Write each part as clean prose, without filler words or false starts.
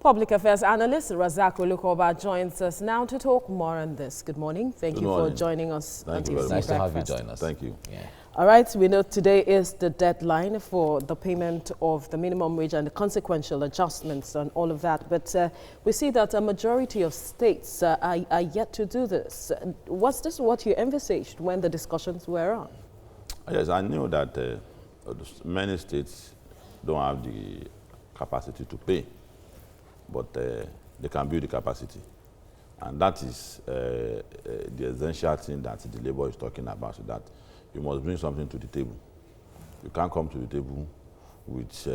Public affairs analyst Razak Olokoba joins us now to talk more on this. Good morning. Thank you for joining us. Thank you. Nice to have you join us. Thank you. Yeah. All right, we know today is the deadline for the payment of the minimum wage and the consequential adjustments and all of that. But we see that a majority of states are yet to do this. Was this what you envisaged when the discussions were on? Yes, I knew that many states don't have the capacity to pay, but they can build the capacity. And that is the essential thing that the Labour is talking about, so that you must bring something to the table. You can't come to the table with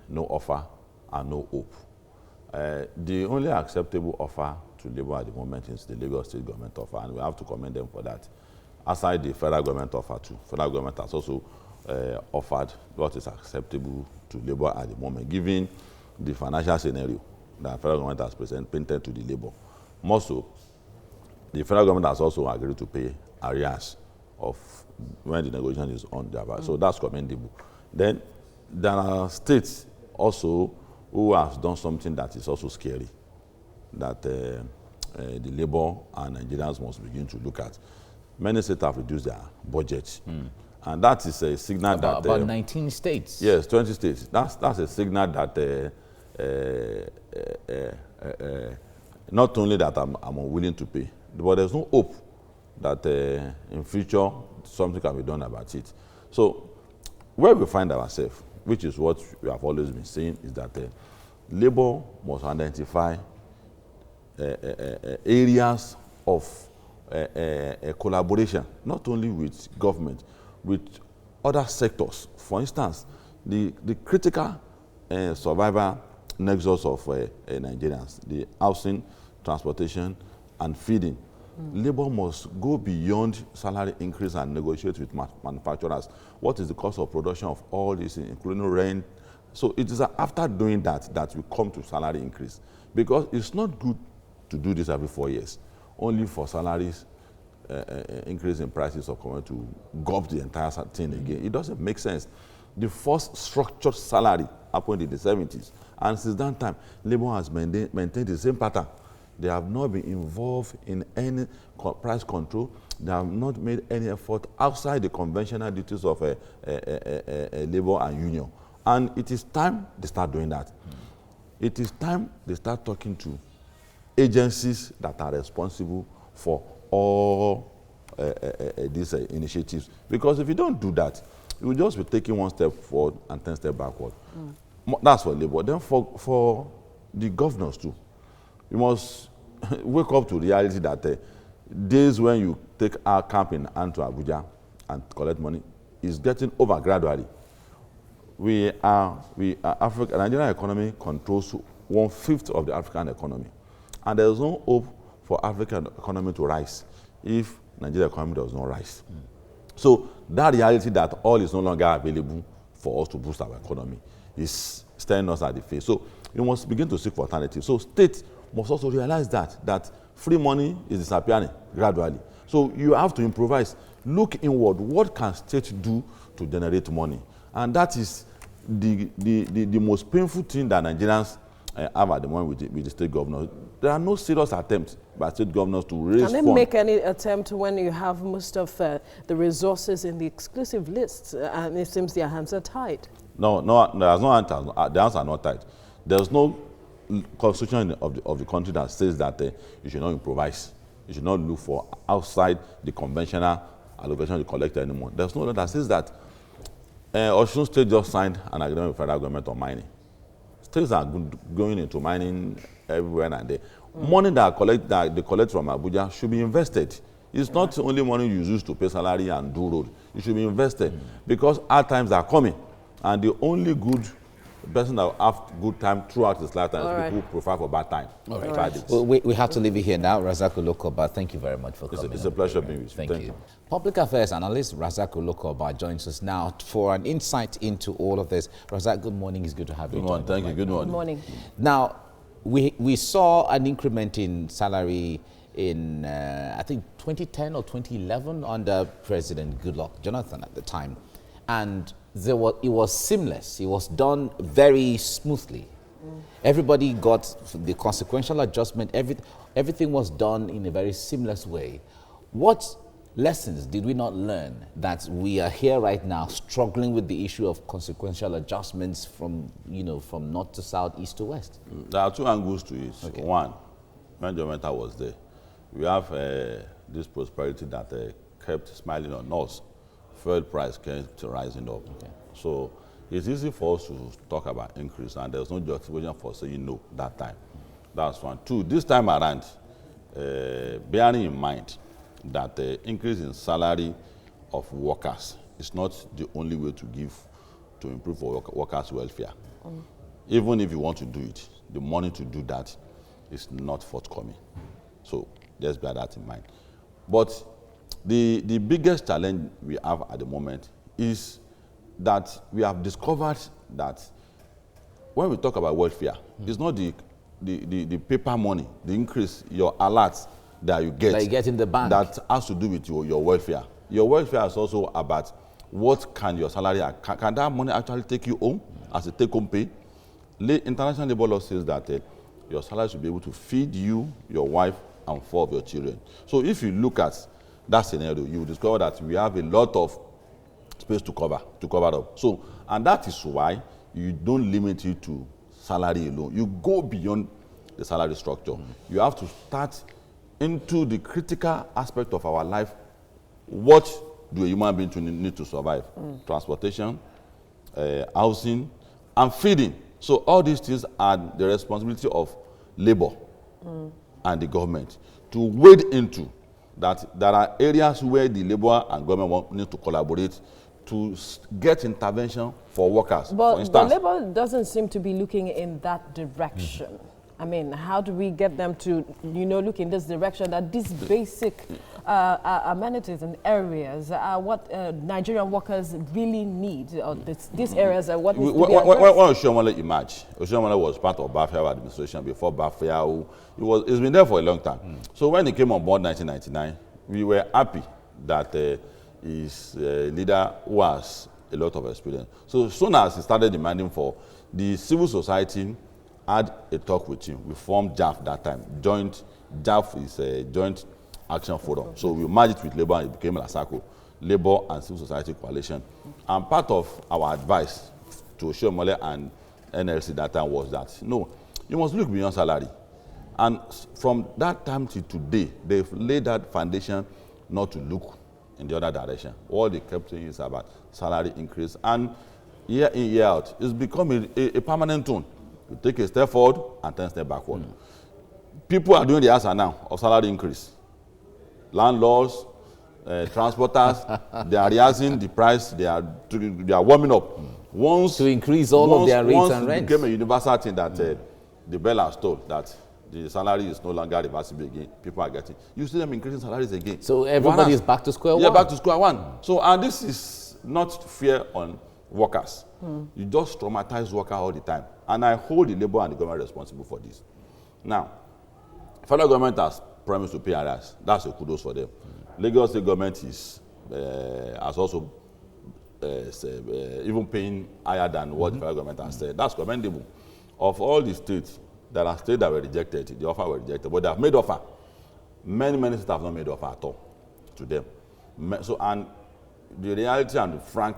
no offer and no hope. The only acceptable offer to Labour at the moment is the Lagos State government offer, and we have to commend them for that. Aside the federal government offer too, federal government has also offered what is acceptable to Labour at the moment, given the financial scenario that the federal government has painted to the Labour. More so, the federal government has also agreed to pay arrears of when the negotiation is on their part. So that's commendable. Then there are states also who have done something that is also scary, that the Labour and Nigerians must begin to look at. Many states have reduced their budgets. And that is a signal that... About 19 states. Yes, 20 states. That's a signal that not only that I'm unwilling to pay, but there's no hope that in future something can be done about it. So where we find ourselves, which is what we have always been saying, is that Labour must identify areas of collaboration, not only with government, with other sectors. For instance, the critical survival nexus of Nigerians, the housing, transportation, and feeding. Labour must go beyond salary increase and negotiate with manufacturers. What is the cost of production of all this, including rent? So it is after doing that that we come to salary increase. Because it's not good to do this every 4 years, only for salaries increase in prices of commodity to gulp the entire thing again. It doesn't make sense. The first structured salary happened in the 70s. And since that time, Labour has maintained the same pattern. They have not been involved in any price control. They have not made any effort outside the conventional duties of Labour and union. And it is time they start doing that. It is time they start talking to agencies that are responsible for all these initiatives. Because if you don't do that, you will just be taking one step forward and 10 steps backward. That's for Labour. Then for the governors too, you must wake up to reality that days when you take our camp in hand to Abuja and collect money is getting over gradually. Africa, Nigerian economy controls 1/5 of the African economy. And there is no hope for African economy to rise if Nigerian economy does not rise. So that reality that all is no longer available for us to boost our economy is staring us at the face. So you must begin to seek for alternatives. So states must also realize that free money is disappearing gradually. So you have to improvise. Look inward. What can states do to generate money? And that is the most painful thing that Nigerians have at the moment with the state governors. There are no serious attempts by state governors to raise funds. Can they make any attempt when you have most of the resources in the exclusive list and it seems their hands are tied? No, there's no answer. The hands are not tied. There's no constitution of the country that says that you should not improvise. You should not look for outside the conventional allocation you collect anymore. There's no law that says that. Osun State just signed an agreement with the federal government on mining. States are going into mining everywhere and there. Money that they collect from Abuja should be invested. It's not only money you use to pay salary and do road. It should be invested because hard times are coming. And the only good person that will have good time throughout his lifetime is people who prefer for bad time. All right. Well, we have to leave it here now. Razak Olokoba, thank you very much for coming. It's a pleasure being with you. Thank you. Public affairs analyst Razak Olokoba joins us now for an insight into all of this. Razak, good morning. It's good to have you. Good morning. Thank you. Good morning. Good morning. Now, we saw an increment in salary in, I think, 2010 or 2011 under President Goodluck Jonathan at the time. And it was seamless. It was done very smoothly. Everybody got the consequential adjustment. Everything was done in a very seamless way. What lessons did we not learn that we are here right now struggling with the issue of consequential adjustments from, from north to south, east to west? There are two angles to it. Okay. One, when Jonathan was there, we have this prosperity that kept smiling on us. Fuel price kept rising up. Okay. So it's easy for us to talk about increase, and there's no justification for saying no that time. That's one. Two, this time around, bearing in mind that the increase in salary of workers is not the only way to improve workers' welfare. Even if you want to do it, the money to do that is not forthcoming. So let's bear that in mind. But the biggest challenge we have at the moment is that we have discovered that when we talk about welfare, it's not the paper money, the increase, your alerts that you get in the bank, that has to do with your welfare. Your welfare is also about what can your salary, can that money actually take you home as a take-home pay? International labor law says that your salary should be able to feed you, your wife, and 4 of your children. So if you look at that scenario, you will discover that we have a lot of space to cover up. So, and that is why you don't limit it to salary alone. You go beyond the salary structure. You have to start into the critical aspect of our life. What do a human being need to survive? Transportation, housing, and feeding. So all these things are the responsibility of labor and the government to wade into. That there are areas where the labor and government need to collaborate to get intervention for workers. But for instance, the labor doesn't seem to be looking in that direction. I mean, how do we get them to, look in this direction, that these basic amenities and areas are what Nigerian workers really need, or these areas are what needs to be addressed? When Oshiomhole emerged, Oshiomhole was part of Bafia administration before Bafia. It's been there for a long time. So when he came on board in 1999, we were happy that his leader who has a lot of experience. So as soon as he started demanding for the civil society, had a talk with him. We formed JAF that time. JAF is a Joint Action Forum. So we merged it with Labour and it became LASACO, Labour and Civil Society Coalition. And part of our advice to Oshiomhole and NLC that time was that, no, you must look beyond salary. And from that time to today, they've laid that foundation not to look in the other direction. All they kept saying is about salary increase. And year in, year out, it's become a permanent tone. You take a step forward and 10 steps backward. People are doing the answer now of salary increase. Landlords, transporters, they are raising the price, they are warming up. Once to increase all of their rates and rents. Once it became a universal thing that the bell has told that the salary is no longer reversible again, people are getting. You see them increasing salaries again. So everybody is back to square one? Yeah, back to square one. So, and this is not fair on workers. You just traumatize workers all the time. And I hold the labor and the government responsible for this. Now, federal government has promised to pay arrears. That's a kudos for them. Lagos State government has also even paying higher than what the federal government has said. That's commendable. Of all the states, there are states that were rejected. The offer were rejected, but they have made offer. Many states have not made offer at all to them. So, and the reality and the frank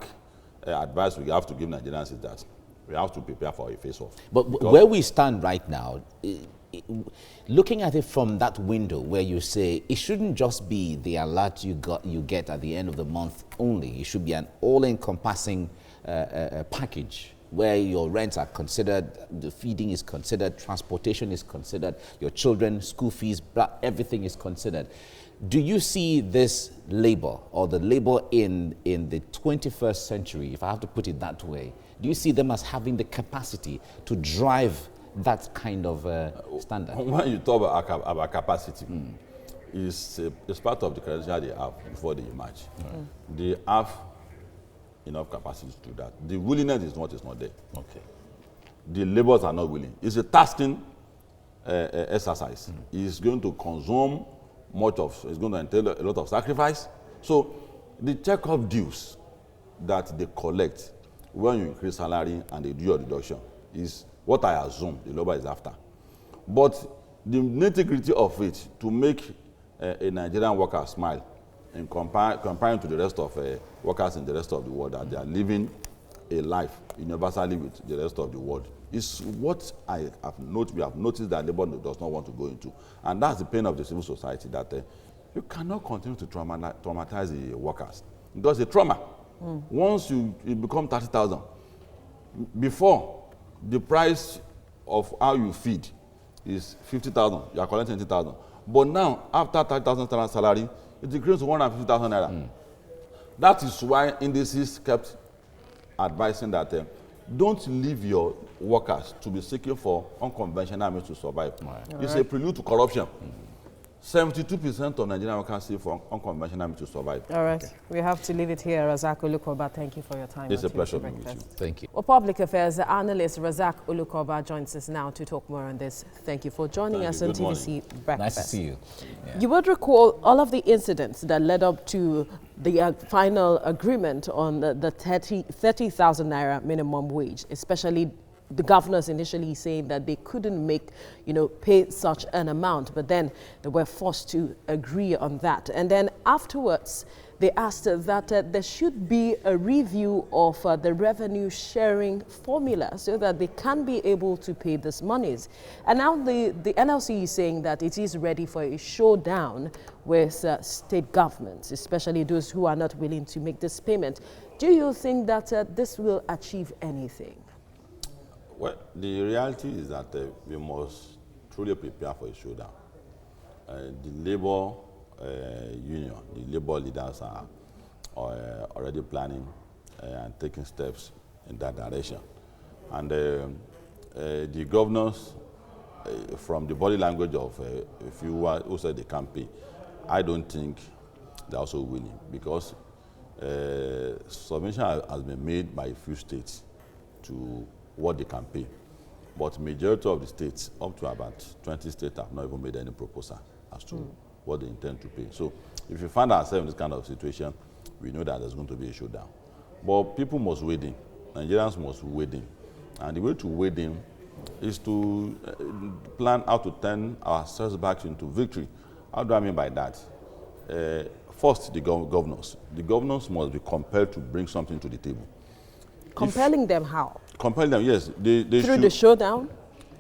advice we have to give Nigerians is that we have to prepare for a face-off. But where we stand right now, looking at it from that window where you say it shouldn't just be the alert you get at the end of the month only. It should be an all-encompassing package where your rents are considered, the feeding is considered, transportation is considered, your children, school fees, everything is considered. Do you see this labor, or the labor in the 21st century, if I have to put it that way, do you see them as having the capacity to drive that kind of standard? When you talk about capacity, it's part of the criteria they have before they emerge. They have enough capacity to do that. The willingness is not there. Okay. The laborers are not willing. It's a tasking exercise. It's going to consume it's going to entail a lot of sacrifice. So the check-off dues that they collect when you increase salary and they do your deduction is what I assume the labor is after. But the nitty-gritty of it, to make a Nigerian worker smile in comparing to the rest of workers in the rest of the world, that they are living a life universally with the rest of the world, is what we have noticed that labor does not want to go into. And that's the pain of the civil society, that you cannot continue to traumatize the workers. Because it's a trauma. Once you become 30,000, before, the price of how you feed is 50,000, you are collecting 20,000. But now, after 30,000 salary, it increases to 150,000 naira. That is why indices kept advising that don't leave your workers to be seeking for unconventional means to survive. It's a prelude to corruption. 72% of Nigerian workers seek for unconventional means to survive. All right. We have to leave it here. Razak Olokoba, thank you for your time. It's a pleasure being with you. Thank you. Well, public affairs analyst Razak Olokoba joins us now to talk more on this. Thank you for joining us on TVC Breakfast. Nice to see you. Yeah. You would recall all of the incidents that led up to the final agreement on the 30,000 naira minimum wage, especially the governors initially saying that they couldn't pay such an amount, but then they were forced to agree on that. And then afterwards, they asked that there should be a review of the revenue sharing formula so that they can be able to pay these monies. And now the NLC is saying that it is ready for a showdown with state governments, especially those who are not willing to make this payment. Do you think that this will achieve anything? Well, the reality is that we must truly prepare for a showdown. The labor union, the labor leaders are already planning and taking steps in that direction. And the governors, from the body language of a few who said they can't pay, I don't think they're also willing, because submission has been made by a few states to what they can pay. But majority of the states, up to about 20 states, have not even made any proposal as to what they intend to pay. So if you find ourselves in this kind of situation, we know that there's going to be a showdown. But people must wade in. Nigerians must wade in. And the way to wade in is to plan how to turn ourselves back into victory. How do I mean by that? First, the governors. The governors must be compelled to bring something to the table. Compelling them how? Compelling them, yes. They through the showdown?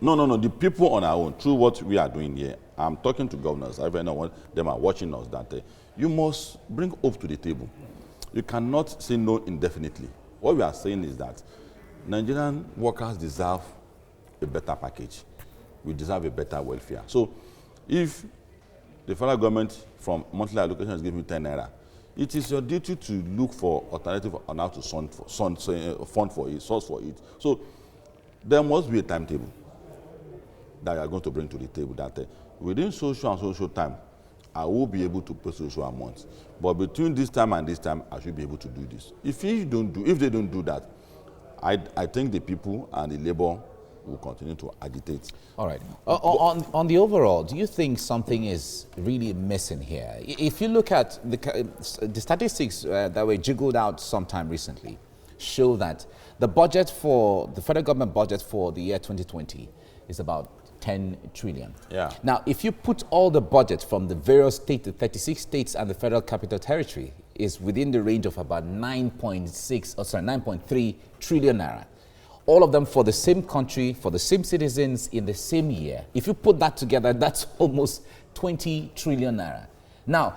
No. The people on our own, through what we are doing here. I'm talking to governors. If anyone of them are watching us, that you must bring hope to the table. You cannot say no indefinitely. What we are saying is that Nigerian workers deserve a better package. We deserve a better welfare. So if the federal government from monthly allocation is giving you 10 naira, it is your duty to look for alternative on how to fund for it, source for it. So there must be a timetable that you are going to bring to the table, that within social and social time, I will be able to pay social amounts. But between this time and this time, I should be able to do this. If they don't do that, I think the people and the labor will continue to agitate. All right. On the overall, do you think something is really missing here? If you look at the statistics that were jiggled out sometime recently, show that the federal government budget for the year 2020 is about 10 trillion. Yeah. Now, if you put all the budgets from the various states, the 36 states and the Federal Capital Territory, is within the range of about 9.3 trillion naira. All of them for the same country, for the same citizens in the same year. If you put that together, that's almost 20 trillion naira. Now,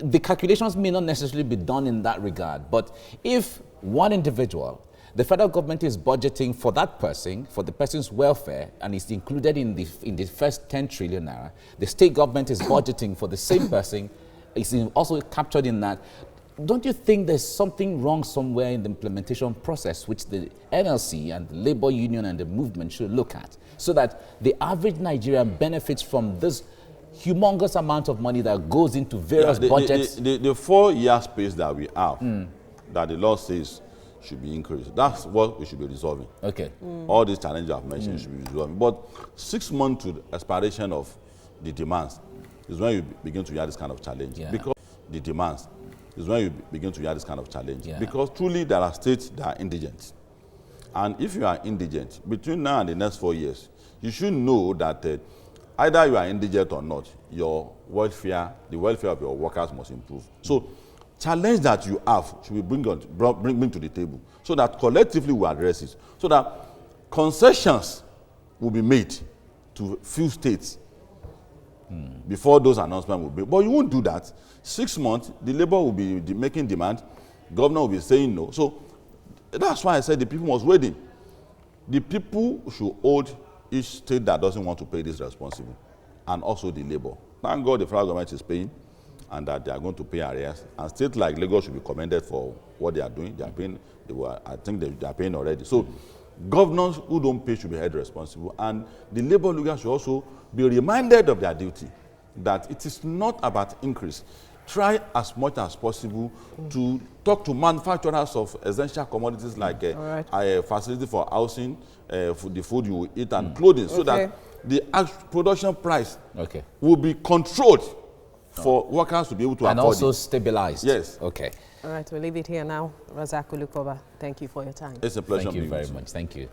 the calculations may not necessarily be done in that regard, but if one individual, the federal government is budgeting for that person, for the person's welfare, and it's included in the first 10 trillion naira, the state government is budgeting for the same person, it's also captured in that. Don't you think there's something wrong somewhere in the implementation process, which the NLC and the labor union and the movement should look at, so that the average Nigerian benefits from this humongous amount of money that goes into various budgets? The 4-year space that we have, that the law says should be increased, that's what we should be resolving. Okay. All these challenges I've mentioned should be resolving. But 6 months to the expiration of the demands is when you begin to hear this kind of challenge. Yeah. Because the demands is when you begin to hear this kind of challenge. Yeah. Because truly there are states that are indigent. And if you are indigent, between now and the next 4 years, you should know that either you are indigent or not, your welfare, the welfare of your workers must improve. So challenge that you have should be bring to the table so that collectively we address it. So that concessions will be made to few states before those announcements will be. But you won't do that. 6 months, the labor will be making demand, governor will be saying no. So that's why I said the people must weigh in. The people should hold each state that doesn't want to pay this responsible, and also the labor. Thank God the federal government is paying, and that they are going to pay arrears. And states like Lagos should be commended for what they are doing. They are paying. I think they are paying already. So governors who don't pay should be held responsible, and the labor leaders should also be reminded of their duty, that it is not about increase. Try as much as possible to talk to manufacturers of essential commodities like a facility for housing, for the food you will eat, and clothing, so that the production price will be controlled for workers to be able to afford it. And also stabilized. Yes. Okay. All right, we'll leave it here now. Razak Olokoba, thank you for your time. It's a pleasure. Thank you very much. Thank you.